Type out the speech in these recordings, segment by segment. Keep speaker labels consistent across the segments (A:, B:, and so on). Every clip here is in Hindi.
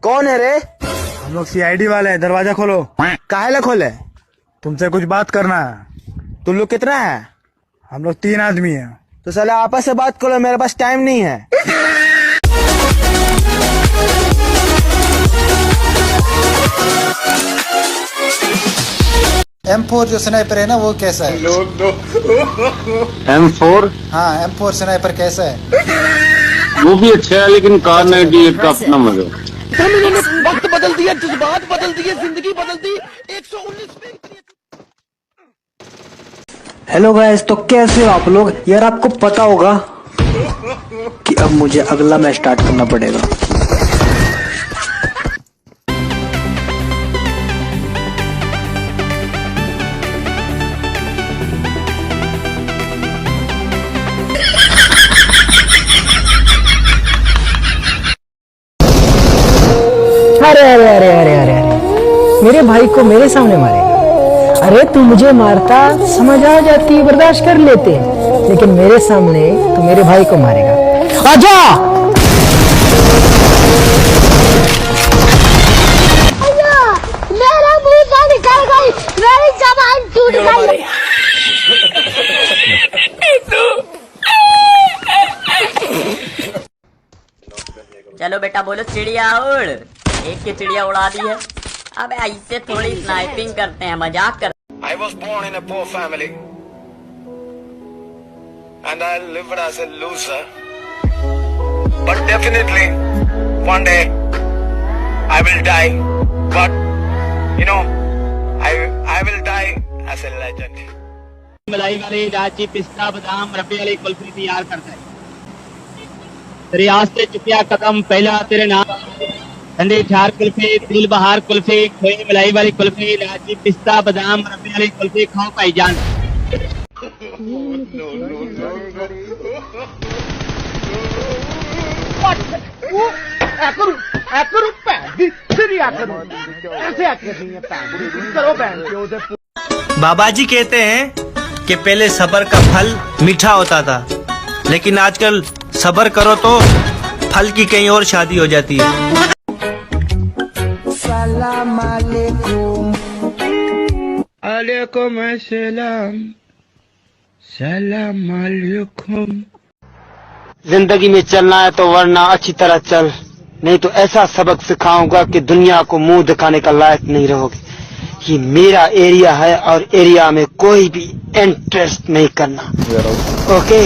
A: कौन है रे?
B: हम लोग सीआईडी वाले हैं, दरवाजा खोलो।
A: काहे खोले?
B: तुमसे कुछ बात करना है।
A: तुम लोग कितना है?
B: हम लोग 3 आदमी हैं।
A: तो साला आपस से बात करो, मेरे पास टाइम नहीं है।
C: M4 जो स्नाइपर है ना वो कैसा है?
D: M4
C: हाँ M4 स्नाइपर कैसा है?
D: वो भी अच्छा है, लेकिन कार 98 का अपना मजा।
A: वक्त बदल दिया, जज्बात बदल दिए, जिंदगी बदल दी। 119 में
E: हेलो गाइस, तो कैसे हो आप लोग? यार आपको पता होगा कि अब मुझे अगला मैच स्टार्ट करना पड़ेगा।
F: अरे अरे अरे अरे अरे अरे मेरे भाई को मेरे सामने मारेगा? अरे तू मुझे मारता समझ आ जाती, बर्दाश्त कर लेते, लेकिन मेरे सामने तू मेरे भाई को मारेगा। आजा!
G: मेरा मुंह से निकल गई, मेरी जबान टूट गई।
H: चलो बेटा बोलो चिड़िया उड़। एक की चिड़िया उड़ा दी है। अब ऐसे थोड़ी स्नाइपिंग करते हैं, मजाक कर।
I: I was born in a poor family and I lived as a loser, but definitely one day I will die, but you know I will die as a legend.
J: मलाई वाली इलायची, पिस्ता, बादाम, रबड़ी वाली कुल्फी तैयार करता है। रियाज से चुकिया कदम, पहला तेरे नाम। ठंडी ठार कुल्फी, दिल बहार कुल्फी, खोई मलाई वाली कुल्फी, इलायची, पिस्ता, बादाम, रबड़ी वाली कुल्फी खाओ भाईजान।
K: बाबा जी कहते हैं कि पहले सब्र का फल मीठा होता था, लेकिन आजकल सब्र करो तो फल की कहीं और शादी हो जाती है।
A: सलाम अलैकुम।
B: अलैकुम अस्सलाम। सलाम अलैकुम।
D: जिंदगी में चलना है तो वरना अच्छी तरह चल, नहीं तो ऐसा सबक सिखाऊंगा कि दुनिया को मुंह दिखाने का लायक नहीं रहोगे। ये मेरा एरिया है और एरिया में कोई भी इंटरेस्ट नहीं करना। ओके?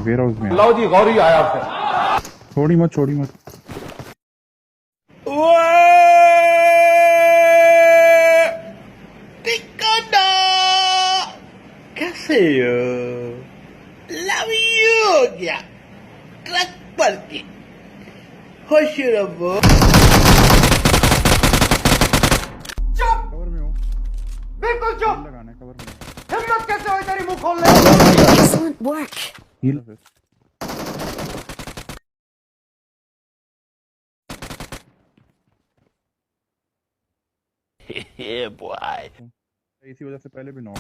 B: वेयरहाउस में लो जी, गौरी आया फिर। छोड़ी मत।
A: कैसे हो? लव यू हो गया ट्रक पर के। खुश रहो। चुप, बिल्कुल चुप। हिम्मत कैसे हो तेरी मुंह खोलने?
G: Excellent work.
A: Yeah, boy.
B: इसी वजह से पहले भी नॉक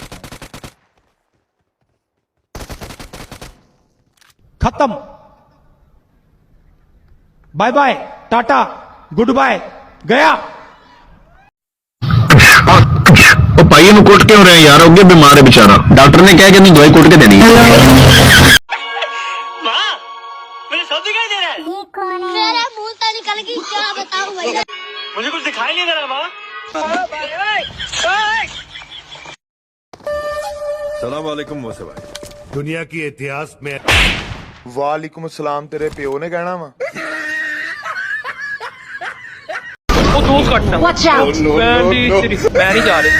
K: खत्म। Bye bye, tata, goodbye, गया।
D: भाई नु कोट क्यों रहे यार? होगे बीमार है बेचारा, डॉक्टर ने कहा कि नहीं दवाई कोट के देनी है।
J: माँ, मुझे सब दिखाई दे रहा है।
G: ये कौन है? मेरा मुंह से निकल गई, क्या बताऊं भैया?
J: मुझे कुछ दिखाई नहीं दे रहा माँ।
I: सलाम वालेकुम मोसे भाई।
L: दुनिया की इतिहास में
I: वालेकुम अस्सलाम तेरे प्यो ने कहना वा।
G: Watch out!
K: मैं नहीं जा रही।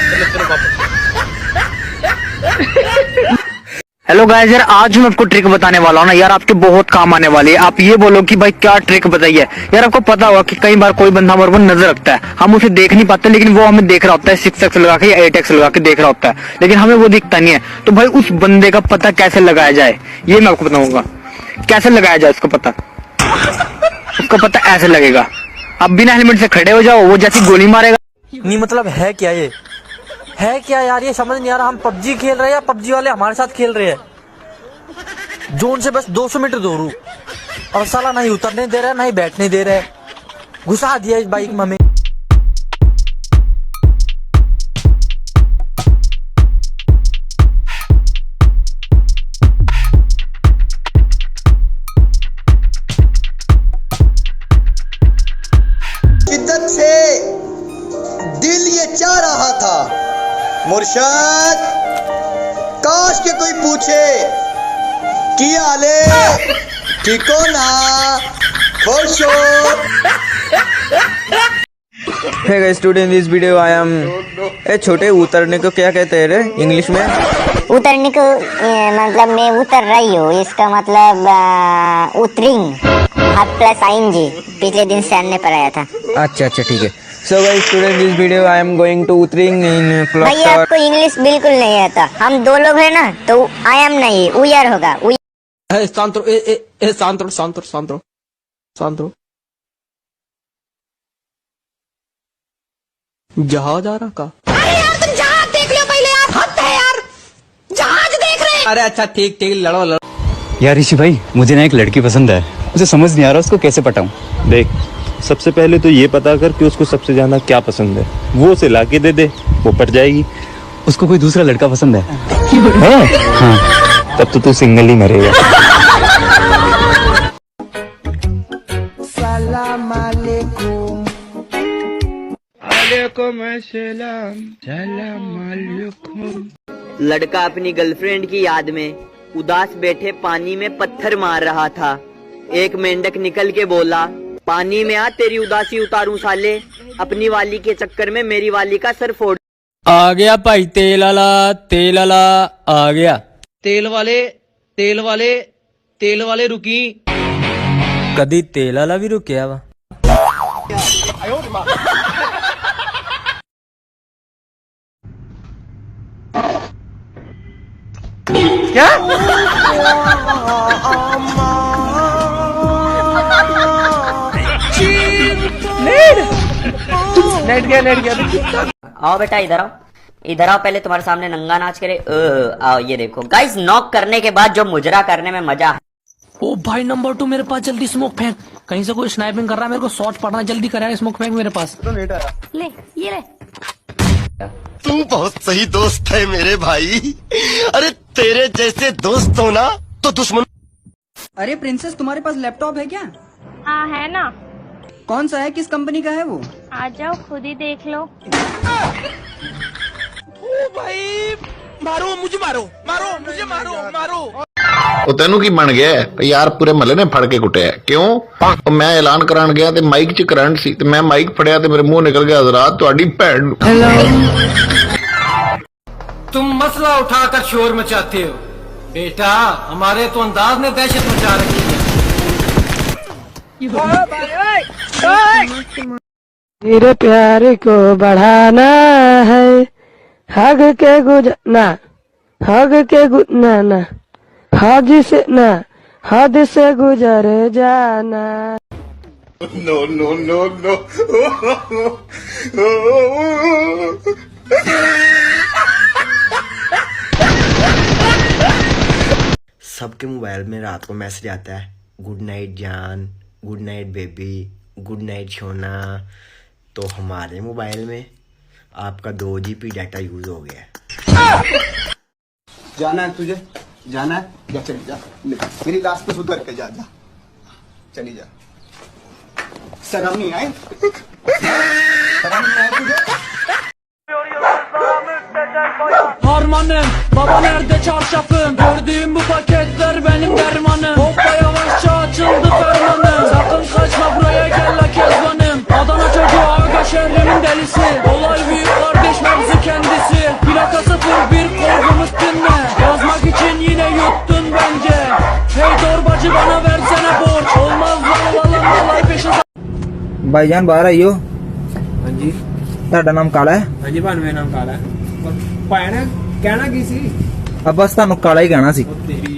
E: हेलो गाइस यार, आज मैं आपको ट्रिक बताने वाला हूँ ना यार, आपके बहुत काम आने वाली है। आप ये बोलो कि भाई क्या ट्रिक बताइए यार। आपको पता होगा कि कई बार कोई बंदा हमारे पर नजर रखता है, हम उसे देख नहीं पाते, लेकिन वो हमें देख रहा होता है 6x लगा के या 8x लगा के देख रहा होता है, लेकिन हमें वो दिखता नहीं है। तो भाई उस बंदे का पता कैसे लगाया जाए, ये मैं आपको बताऊंगा। कैसे लगाया जाए उसका पता? उसका पता ऐसे लगेगा, आप बिना हेलमेट से खड़े हो जाओ, वो जैसी गोली मारेगा।
F: नहीं मतलब है क्या, ये है क्या यार, ये समझ नहीं आ रहा। हम पबजी खेल रहे हैं या पबजी वाले हमारे साथ खेल रहे हैं। जोन से बस 200 मीटर दूर हूँ और साला नहीं उतरने दे रहा है, नहीं बैठने दे रहा है। घुसा दिया इस बाइक में हमें।
A: शिद्दत से दिल ये चाह रहा था मुर्शद, काश के कोई पूछे की आले ठीक हो ना, खुश हो।
M: Hey guys, today in this video I am छोटे उतरने को क्या कहते हैं रे इंग्लिश में?
G: उतरने को मतलब मैं उतर रही हूँ, इसका मतलब उतरिंग हाथ प्लस आएंगे। पिछले दिन सैन ने पढ़ाया था।
M: अच्छा ठीक है। So guys, today in this video I am going to उतरिंग इन क्लॉक
G: भाई
M: टावर।
G: आपको इंग्लिश बिल्कुल नहीं आता। हम दो लोग हैं ना, तो आई एम नहीं वी आर होगा।
F: सांत्रो जहाज आ रहा का?
G: अरे यार तुम जहाज देख लो पहले यार, हद है यार, जहाज देख रहे हैं।
F: अरे अच्छा ठीक लड़ो।
N: यार ऋषि भाई, मुझे ना एक लड़की पसंद है, मुझे समझ नहीं आ रहा उसको कैसे पटाऊं।
O: देख, सबसे पहले तो ये पता कर कि उसको सबसे ज्यादा क्या पसंद है, वो उसे लाके दे दे, वो पट जाएगी।
N: उसको कोई दूसरा लड़का पसंद है?
O: हाँ, तब तो तू सिंगल ही मरेगा।
A: सलाम अलैकुम।
H: लड़का अपनी गर्लफ्रेंड की याद में उदास बैठे पानी में पत्थर मार रहा था। एक मेंढक निकल के बोला, पानी में आ तेरी उदासी उतारूं साले, अपनी वाली के चक्कर में मेरी वाली का सर फोड़।
F: आ गया भाई तेल वाला आ गया। तेल वाले रुकी। कदी तेल वाला भी रुकिया वा। क्या? नेट गया।
H: आओ बेटा इधर आओ पहले तुम्हारे सामने नंगा नाच करे। आओ ये देखो गाइस, नॉक करने के बाद जो मुजरा करने में मजा है।
F: ओ भाई नंबर 2 मेरे पास, जल्दी स्मोक फेंक। कहीं से कोई स्नाइपिंग कर रहा है, मेरे को शॉट पड़ना, जल्दी करेगा। स्मोक फेंक मेरे पास।
G: ले ये ले।
A: तू बहुत सही दोस्त है मेरे भाई। अरे तेरे जैसे दोस्त हो ना तो दुश्मन।
P: अरे प्रिंसेस, तुम्हारे पास लैपटॉप है क्या?
G: हाँ है ना।
P: कौन सा है, किस कंपनी का है वो?
G: आ जाओ खुद ही देख लो।
A: ओ भाई मारो मुझे, मारो।
Q: ਉਹ ਤੈਨੂੰ ਕੀ ਬਣ ਗਿਆ ਯਾਰ? ਪੂਰੇ ਮਹੱਲੇ ਨੇ ਫੜ ਕੇ ਕੁੱਟਿਆ ਕਿਉਂ? ਉਹ ਮੈਂ ਐਲਾਨ ਕਰਾਉਣ ਗਿਆ ਤੇ ਮਾਈਕ 'ਚ ਕਰੰਟ ਸੀ ਤੇ ਮੈਂ ਮਾਈਕ ਫੜਿਆ ਤੇ ਮੇਰੇ ਮੂੰਹ ਨਿਕਲ ਗਿਆ ਹਜ਼ਰਾਤ ਤੁਹਾਡੀ ਭੈਣ ਨੂੰ।
R: तुम मसला उठाकर शोर मचाते हो बेटा, हमारे तो अंदाज ने दहशत मचा रखी है।
F: मेरे प्यार को बढ़ाना है, हग के गुजरना, ना हद से ना, हद से गुजर जाना।
A: No.
D: सबके मोबाइल में रात को मैसेज आता है, गुड नाइट जान, good night baby, good night सोना। तो हमारे मोबाइल में आपका 2 GB डाटा यूज हो गया है।
A: जाना है तुझे, जाना है, जा चली जा, मेरी रास्ते से उतर के जा, चली जा। शर्म नहीं आए तुझे?
F: Harmanım, baba nerede çarşafım? Gördüğüm bu paketler benim dermanım. Hoppa yavaşça açıldı fermanım. Sakın kaçma buraya gel la kezbanım. Adana çocuğu aga şehrimin delisi. Olay büyük kardeş mevzu kendisi. Plaka 01 korkumuz dinle. Yazmak için yine yol.
R: bence. Hey torbacı bana versene borç. Olmaz vallahi peşin.
M: भाईजान बाहर आइयो
R: हाँ जी
M: ਤੁਹਾਡਾ ਨਾਮ ਕਾਲਾ ਹੈ
R: हाँ जी भान मेरा नाम काला है। भैन कहना की सी
M: ਆ ਬਸ ਤੁਹਾਨੂੰ ਕਾਲਾ ਹੀ ਕਹਿਣਾ ਸੀ
R: तेरी